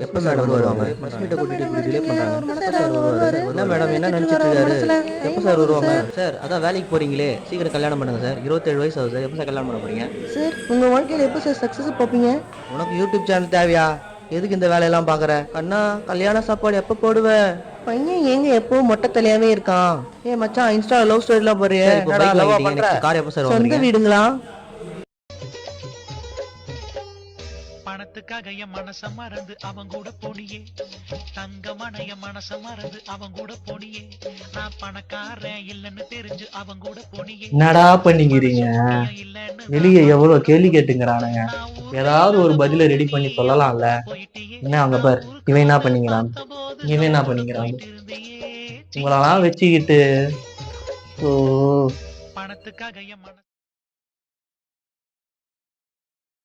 எப்போ மேடம் வருவாங்க? பிரஸ் மீட்டை கூட்டிட்டு இப்படி டிலே பண்றாங்க. எப்போ சார் வருவாரு? என்ன மேடம் என்ன நினைச்சிட்டு இருக்காரு? எப்போ சார் வருவாங்க? சார் அதான் வேலைக்கு போறீங்களே, சீக்கிரம் கல்யாணம் பண்ணுங்க சார். 27 வயசு ஆகுது சார். எப்போ சார் கல்யாணம் பண்ண போறீங்க? சார் உங்க வாழ்க்கையில எப்போ சார் சக்சஸ் பார்ப்பீங்க? உனக்கு யூடியூப் சேனல் தேவையா? எதுக்கு இந்த வேலையெல்லாம் பாக்குற? அண்ணா கல்யாண சாப்பாடு எப்போ போடுவ? பையன் ஏங்க எப்போ மொட்டை தலையாவே இருக்கான்? மச்சான் இன்ஸ்டா லவ் ஸ்டோரி எல்லாம் போறியே. கார் எப்போ சார் சொந்த வாங்குறீங்க? வீடுங்களா? பணத்துக்காக என் மனச மறந்து அவன் கூட போனியே, தங்கமான என் மனச மறந்து அவன் கூட போனியே, நான் பணக்காரன் இல்லன்னு தெரிஞ்சு அவன் கூட போனியே. என்னடா பண்ணிக்கிறீங்க? வெளியே எவ்வளவு கேள்வி கேட்டுங்கிறானுங்க. ஏதாவது ஒரு பதில ரெடி பண்ணி சொல்லலாம்ல. என்ன அங்க பார், இவன் என்ன பண்ணிக்கிறான், இவன் என்ன பண்ணிக்கிறான், உங்களெல்லாம் வச்சுக்கிட்டு. ஓ பணத்துக்காக என் மனச